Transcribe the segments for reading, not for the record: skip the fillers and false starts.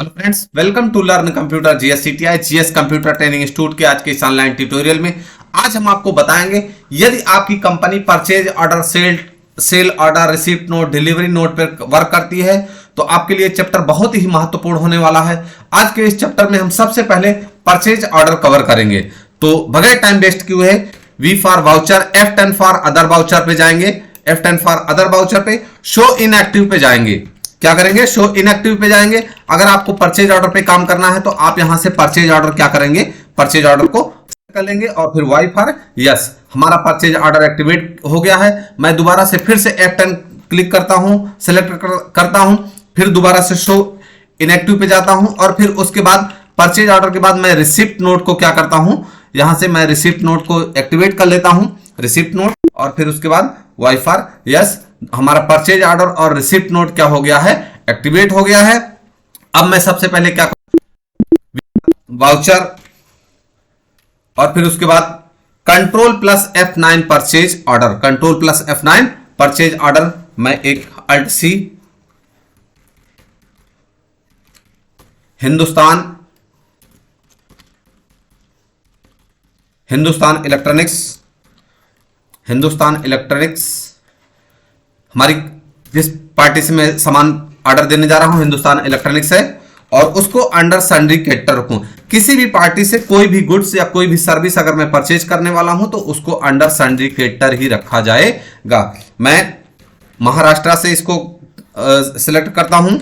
Hello friends, welcome to learn computer GSCTI GS computer training institute के आज के इस ऑनलाइन ट्यूटोरियल में आज हम आपको बताएंगे यदि आपकी company purchase order, sale order, receipt note, delivery note पर वर्क करती है तो आपके लिए चैप्टर बहुत ही महत्वपूर्ण होने वाला है। आज के इस चैप्टर में हम सबसे पहले परचेज ऑर्डर कवर करेंगे। तो बगैर टाइम वेस्ट किए हुए V for voucher, F10 for other voucher पे जाएंगे। F10 फॉर अदर वाउचर पे शो इनएक्टिव पे जाएंगे। क्या करेंगे? शो इनएक्टिव पे जाएंगे। अगर आपको परचेज ऑर्डर पे काम करना है तो आप यहां से परचेज ऑर्डर क्या करेंगे? परचेज ऑर्डर को कर लेंगे और फिर वाई फॉर यस, हमारा परचेज ऑर्डर एक्टिवेट हो गया है। मैं दोबारा से फिर से F10 क्लिक करता हूं, सेलेक्ट करता हूं, फिर दोबारा से शो इनएक्टिव पे जाता हूं और फिर उसके बाद परचेज ऑर्डर के बाद मैं रिसिप्ट नोट को क्या करता हूं, यहां से मैं रिसिप्ट नोट को एक्टिवेट कर लेता हूं, रिसिप्ट नोट, और फिर उसके बाद वाई फॉर यस, हमारा परचेज ऑर्डर और रिसिप्ट नोट क्या हो गया है? एक्टिवेट हो गया है। अब मैं सबसे पहले क्या वाउचर और फिर उसके बाद control plus F9 purchase order, control plus F9 purchase order, मैं एक अल्ट सी हिंदुस्तान इलेक्ट्रॉनिक्स हमारी जिस पार्टी से मैं सामान ऑर्डर देने जा रहा हूं हिंदुस्तान इलेक्ट्रॉनिक्स है, और उसको अंडर सन्ड्री क्रेडिटर रखूं। किसी भी पार्टी से कोई भी गुड्स या कोई भी सर्विस अगर मैं परचेज करने वाला हूं तो उसको अंडर सन्ड्री क्रेडिटर ही रखा जाएगा। मैं महाराष्ट्र से इसको सिलेक्ट करता हूं,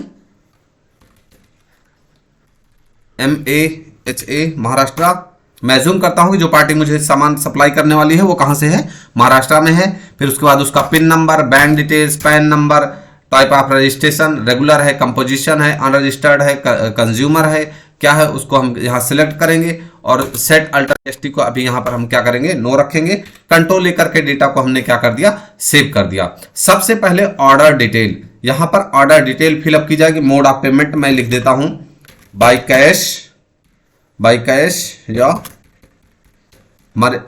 MAHA महाराष्ट्र। मैं जूम करता हूं कि जो पार्टी मुझे सामान सप्लाई करने वाली है वो कहां से है? महाराष्ट्र में है। फिर उसके बाद उसका pin number, bank details, pan number, type of registration, regular है, कंपोजिशन है, अनरजिस्टर्ड है, कंज्यूमर है, क्या है उसको हम यहां सिलेक्ट करेंगे और सेट अल्टर एसटी को अभी यहां पर हम क्या करेंगे? नो रखेंगे। कंट्रोल लेकर के डेटा को हमने क्या कर दिया? सेव कर दिया। सबसे पहले ऑर्डर डिटेल, यहां पर ऑर्डर डिटेल फिलअप की जाएगी। मोड ऑफ पेमेंट मैं लिख देता हूं बाय कैश या हमारे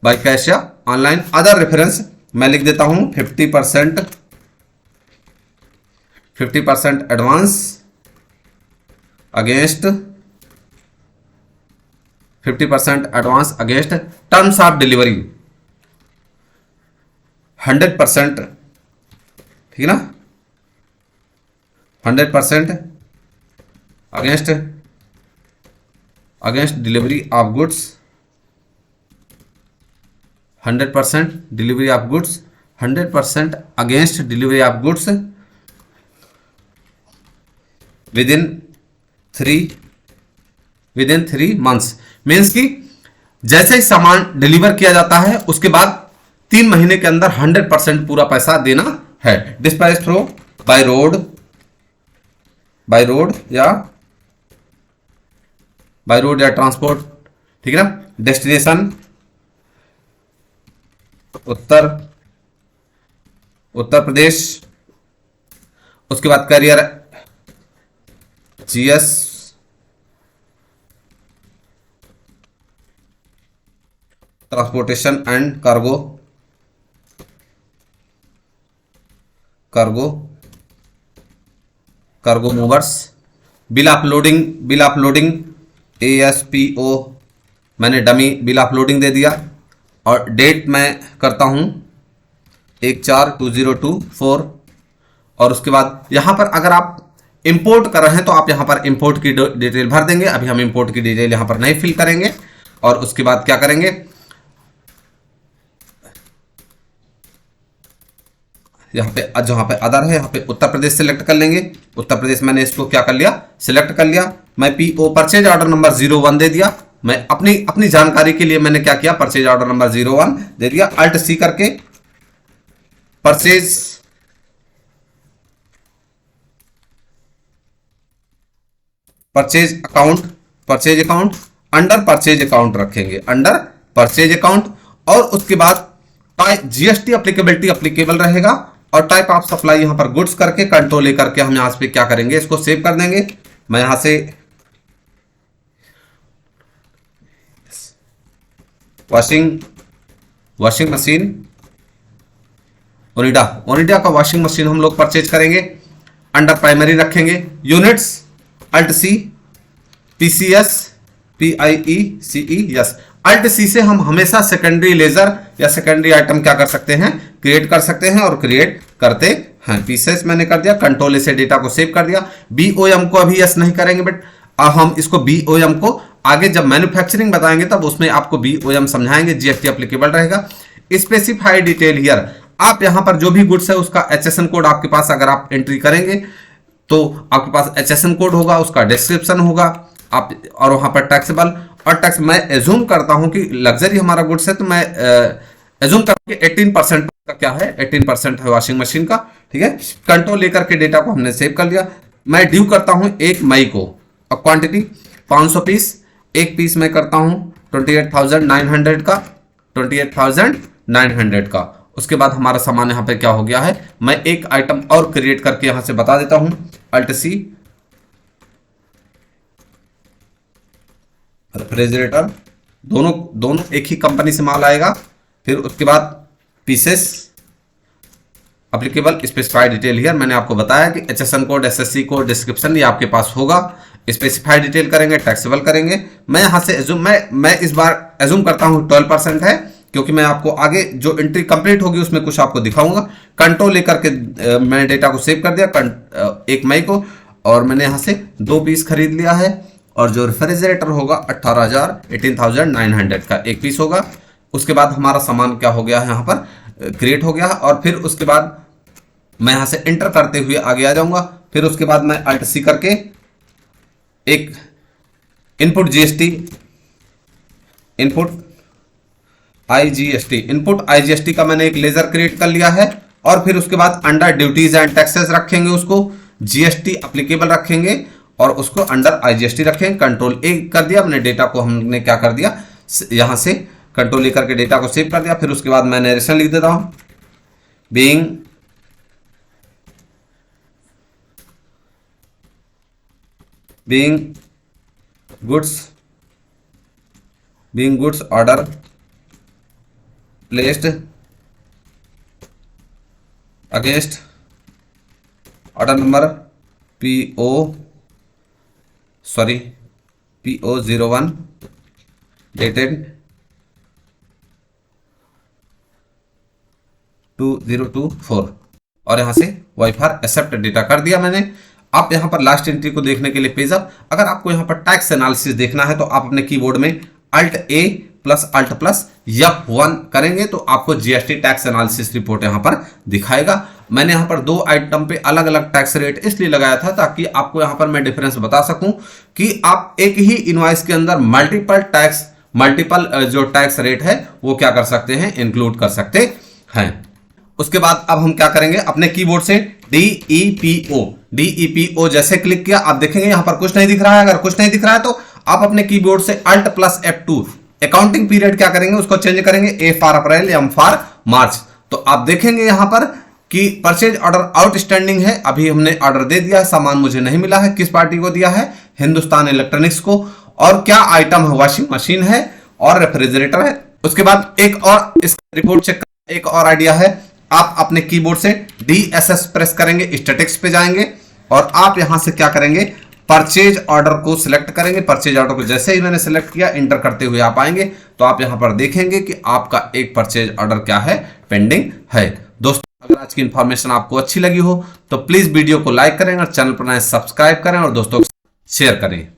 बाय कैश या ऑनलाइन। अदर रेफरेंस मैं लिख देता हूं 50% advance against 50% advance against terms of delivery 100%, ठीक है ना? 100% against delivery of goods, 100% delivery of goods, 100% against delivery of goods within 3 months. Means कि जैसे ही सामान डिलीवर किया जाता है उसके बाद 3 महीने के अंदर 100% पूरा पैसा देना है। डिस्पैच थ्रू बाय रोड या ट्रांसपोर्ट, ठीक है ना? डेस्टिनेशन उत्तर प्रदेश, उसके बाद career GS, transportation and cargo movers. Bill of loading ASPO मैंने डमी बिल ऑफ लोडिंग दे दिया और डेट मैं करता हूं 1/4/2024। और उसके बाद यहां पर अगर आप इंपोर्ट कर रहे हैं तो आप यहां पर इंपोर्ट की डिटेल भर देंगे। अभी हम इंपोर्ट की डिटेल यहां पर नहीं फिल करेंगे। और उसके बाद क्या करेंगे? यहां पे जहां पे अदर है यहां पे उत्तर प्रदेश सिलेक्ट कर लेंगे। उत्तर प्रदेश मैंने इसको क्या कर लिया? सिलेक्ट कर लिया। मैं PO परचेज ऑर्डर नंबर 01 दे दिया। मैं अपनी जानकारी के लिए मैंने क्या किया? परचेज ऑर्डर नंबर 01 दे दिया। अल्ट सी करके purchase account under purchase account रखेंगे, अंडर परचेज अकाउंट। और उसके बाद GST अप्लीकेबल रहेगा और टाइप ऑफ सप्लाई यहां पर गुड्स करके कंट्रोल लेकर के हम यहां पे क्या करेंगे? इसको सेव कर देंगे। मैं यहां से वॉशिंग मशीन ओनिडा का वॉशिंग मशीन हम लोग परचेज करेंगे, अंडर प्राइमरी रखेंगे। Units alt C, PCS, PIECE, yes. Alt C से हम हमेशा सेकेंडरी लेजर या सेकेंडरी आइटम क्या कर सकते हैं, क्रिएट कर सकते हैं और क्रिएट करते हैं। PCS मैंने कर दिया, कंट्रोल ए से डेटा को सेव कर दिया। BOM को अभी यस नहीं करेंगे बट हम इसको BOM को आगे जब मैन्युफैक्चरिंग बताएंगे तब उसमें आपको BOM समझाएंगे, GST एप्लीकेबल रहेगा। स्पेसिफाई डिटेल हियर, आप यहां पर जो भी गुड्स है उसका HSN कोड आपके पास अगर आप एंट्री करेंगे तो आपके पास HSN कोड होगा, उसका डिस्क्रिप्शन होगा आप, और वहां पर टैक्सेबल और टैक्स। मैं एज्यूम करता हूं कि लग्जरी हमारा गुड्स है तो मैं एज्यूम करता हूं कि 18% का क्या है, 18% है वॉशिंग मशीन का, ठीक है। कंट्रोल लेकर के डेटा को हमने सेव कर लिया। मैं ड्यू करता हूं 1 मई को, और क्वांटिटी 500 पीस, एक पीस मैं करता हूं 28,900 का, 28,900 का। उसके बाद हमारा सामान यहाँ पे क्या हो गया है, मैं एक आइटम और क्रिएट करके यहां से बता देता हूं, अल्ट सी, रेफ्रिजरेटर, दोनों एक ही कंपनी से माल आएगा। फिर उसके बाद pieces, applicable, specified detail here, मैंने आपको बताया कि HSN code, SSC code, description ये आपके पास होगा। स्पेसिफाइड डिटेल करेंगे, टैक्सेबल करेंगे। मैं यहां से मैं इस बार एज्यूम करता हूं 12% है, क्योंकि मैं आपको आगे जो एंट्री कंप्लीट होगी उसमें कुछ आपको दिखाऊंगा। कंट्रोल लेकर के मैंने डेटा को सेव कर दिया 1 मई को, और मैंने यहां से 2 पीस खरीद लिया है। और जो रेफ्रिजरेटर होगा 18,900 का एक पीस होगा। उसके बाद हमारा सामान क्या हो गया है, यहाँ पर क्रिएट हो गया है। और फिर उसके बाद मैं यहां से एंटर करते हुए आगे आ जाऊंगा। फिर उसके बाद मैं अल्ट सी करके एक इनपुट GST, इनपुट IGST का मैंने एक लेजर क्रिएट कर लिया है। और फिर उसके बाद अंडर ड्यूटीज एंड टैक्सेस रखेंगे, उसको GST एप्लीकेबल रखेंगे और उसको अंडर IGST रखेंगे। कंट्रोल ए कर दिया, अपने डेटा को हमने क्या कर दिया, यहां से कंट्रोल ए करके डेटा को सेव कर दिया। फिर उसके बाद मैं नरेशन लिख देता हूं, being goods order placed against order number PO01 dated 2024, और यहां से वाईफार एक्सेप्ट डेटा कर दिया मैंने। आप यहां पर लास्ट एंट्री को देखने के लिए पेज अप, अगर आपको यहां पर टैक्स एनालिसिस देखना है तो आप अपने कीबोर्ड में अल्ट ए प्लस अल्ट प्लस F1 करेंगे तो आपको GST टैक्स एनालिसिस रिपोर्ट यहां पर दिखाएगा। मैंने यहां पर 2 आइटम पे अलग अलग टैक्स रेट इसलिए लगाया था ताकि आपको यहां पर मैं डिफरेंस बता सकूं कि आप एक ही इनवॉइस के अंदर मल्टीपल जो टैक्स रेट है वो क्या कर सकते हैं, इंक्लूड कर सकते हैं। उसके बाद अब हम क्या करेंगे, अपने कीबोर्ड से DEPO जैसे क्लिक किया, आप देखेंगे यहां पर कुछ नहीं दिख रहा है। अगर कुछ नहीं दिख रहा है तो आप अपने कीबोर्ड से alt plus F2 accounting period क्या करेंगे, उसको चेंज करेंगे, A for April, M for March. तो आप देखेंगे यहां पर कि परचेज ऑर्डर आउटस्टैंडिंग है, अभी हमने ऑर्डर दे दिया है, सामान मुझे नहीं मिला है। किस पार्टी को दिया है, हिंदुस्तान इलेक्ट्रॉनिक्स को। और क्या आइटम है, वॉशिंग मशीन है और रेफ्रिजरेटर है। उसके बाद एक और इस रिपोर्ट चेक, एक और आइडिया है, आप अपने कीबोर्ड से DSS प्रेस करेंगे, स्टैटिक्स पे जाएंगे और आप यहां से क्या करेंगे, परचेज ऑर्डर को सिलेक्ट करेंगे। परचेज ऑर्डर को जैसे ही मैंने सिलेक्ट किया, इंटर करते हुए आप आएंगे तो आप यहां पर देखेंगे कि आपका एक परचेज ऑर्डर क्या है, पेंडिंग है। दोस्तों अगर आज की इंफॉर्मेशन आपको अच्छी लगी हो तो प्लीज वीडियो को लाइक करें और चैनल पर नए सब्सक्राइब करें और दोस्तों को शेयर करें।